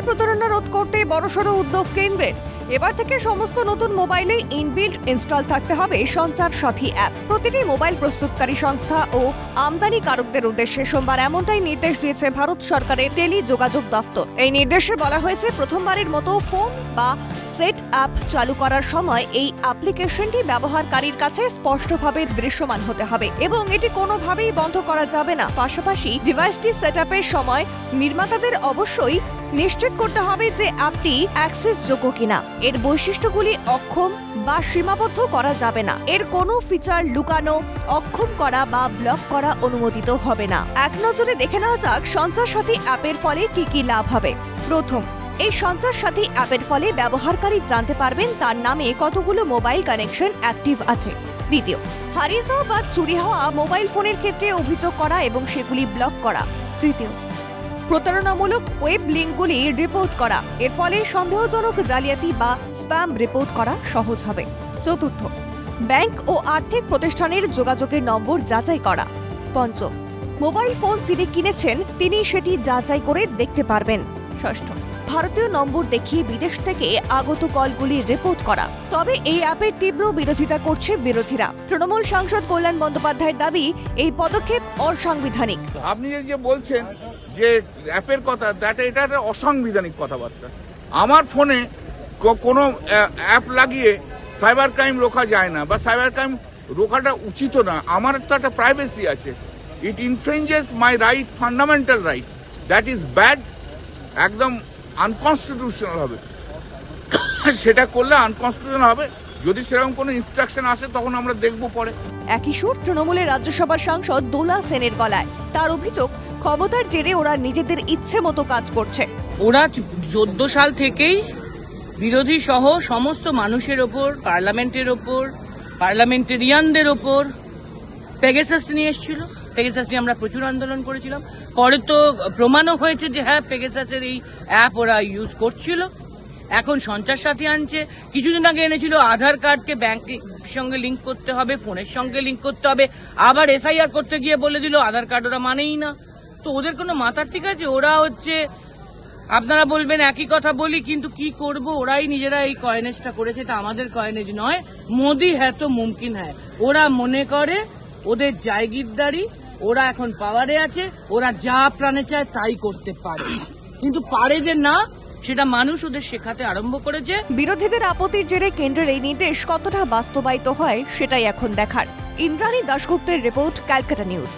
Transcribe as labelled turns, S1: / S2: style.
S1: Mobile প্রতারণা রোধ করতে বড়সড় উদ্যোগ কেন্দ্রের। এবার থেকে সমস্ত নতুন মোবাইলে ইনবিল্ট ইনস্টল থাকতে হবে সঞ্চার সাথী অ্যাপ। প্রতিটি মোবাইল প্রস্তুতকারী সংস্থা ও আমদানিকারকদের উদ্দেশ্যে সোমবার এমনটাই নির্দেশ দিয়েছে ভারত সরকারের টেলি যোগাযোগ দপ্তর। এই নির্দেশে বলা হয়েছে, প্রথমবারের মতো ফোন বা সেট অ্যাপ চালু করার সময় এই অ্যাপ্লিকেশনটি ব্যবহারকারীর কাছে স্পষ্টভাবে দৃশ্যমান হতে হবে এবং এটি কোনোভাবেই বন্ধ করা যাবে না। পাশাপাশি ডিভাইসটি সেটআপের সময় নির্মাতাদের অবশ্যই নিশ্চিত করতে হবে যে অ্যাপটি অ্যাক্সেসযোগ্য কিনা। এর বৈশিষ্ট্যগুলি অক্ষম বা সীমাবদ্ধ করা যাবে না। এর কোনো ফিচার লুকানো, অক্ষম করা বা ব্লক করা অনুমোদিত হবে না। এক নজরে দেখে নেওয়া যাক সঞ্চার সাথী অ্যাপের ফলে কি কি লাভ হবে। প্রথম, এই সঞ্চার সাথী অ্যাপের ফলে ব্যবহারকারী জানতে পারবেন তার নামে কতগুলো মোবাইল কানেকশন অ্যাক্টিভ আছে। দ্বিতীয়, হারিয়ে যাওয়া বা চুরি হওয়া মোবাইল ফোনের ক্ষেত্রে অভিযোগ করা এবং সেগুলি ব্লক করা। তৃতীয়, প্রতারণামূলক ওয়েব লিঙ্কগুলি রিপোর্ট করা। এর ফলে সন্দেহজনক জালিয়াতি বা স্প্যাম রিপোর্ট করা সহজ হবে। চতুর্থ, ব্যাংক ও আর্থিক প্রতিষ্ঠানের যোগাযোগের নম্বর যাচাই করা। পঞ্চম, মোবাইল ফোন যিনি কিনেছেন তিনি সেটি যাচাই করে দেখতে পারবেন। ষষ্ঠ, ভারতীয় নম্বর দেখিয়ে বিদেশ থেকে আগত কলগুলি রিপোর্ট করা। তবে এই অ্যাপের তীব্র বিরোধিতা করছে বিরোধীরা। তৃণমূল সাংসদ কল্যাণ বন্দ্যোপাধ্যায়ের দাবি, এই পদক্ষেপ অসাংবিধানিক।
S2: আপনি যে বলছেন যে অ্যাপের কথা, এটা একটা অসাংবিধানিক কথাবার্তা। আমার ফোনে কোনো অ্যাপ লাগিয়ে সাইবার ক্রাইম রোকা যায় না বা সাইবার ক্রাইম রোকাটা উচিত না। আমার তো একটা প্রাইভেসি আছে। It infringes my right, fundamental right. That is bad, একদম আনকনস্টিটিউশনাল হবে। সেটা করলে আনকনস্টিটিউশনাল হবে। যদি সেরকম কোনো ইনস্ট্রাকশন আসে তখন আমরা দেখব পরে।
S1: একই সুর তৃণমূলের রাজ্যসভার সাংসদ দোলা সেনের গলায়। তার অভিযোগ, ক্ষমতার জেরে ওরা নিজেদের ইচ্ছে মতো কাজ করছে।
S3: ওরা 14 সাল থেকেই বিরোধী সহ সমস্ত মানুষের ওপর, পার্লামেন্টের ওপর, পার্লামেন্টেরিয়ানদের ওপর পেগাসাস নিয়ে এসেছিল। পেগাসাস নিয়ে আমরা প্রচুর আন্দোলন করেছিলাম। পরে তো প্রমাণও হয়েছে যে হ্যাঁ, পেগাসাসের এই অ্যাপ ওরা ইউজ করছিল। এখন সঞ্চার সাথী আনছে। কিছুদিন আগে এনেছিল আধার কার্ডকে ব্যাংকের সঙ্গে লিঙ্ক করতে হবে, ফোনের সঙ্গে লিঙ্ক করতে হবে। আবার এসআইআর করতে গিয়ে বলে দিল আধার কার্ড ওরা মানেই না। তো ওদের কোনো মাথার ঠিক আছে? ওরা হচ্ছে, আপনারা বলবেন একই কথা বলি, কিন্তু কি করব, ওরাই নিজেরা এই কয়েনেজটা করেছে। এটা আমাদের কয়েনেজ নয়। মোদি হ্যাঁ তো মুমকিন হ্যাঁ। ওরা মনে করে ওদের জায়গিরদারি, ওরা এখন পাওয়ারে আছে, ওরা যা প্রাণে চায় তাই করতে পারে। কিন্তু পারে যে না, সেটা মানুষ ওদের শেখাতে আরম্ভ করেছে।
S1: বিরোধীদের আপত্তির জেরে কেন্দ্রের এই নির্দেশ কতটা বাস্তবায়িত হয় সেটাই এখন দেখার। ইন্দ্রাণী দাশগুপ্তের রিপোর্ট, ক্যালকাটা নিউজ।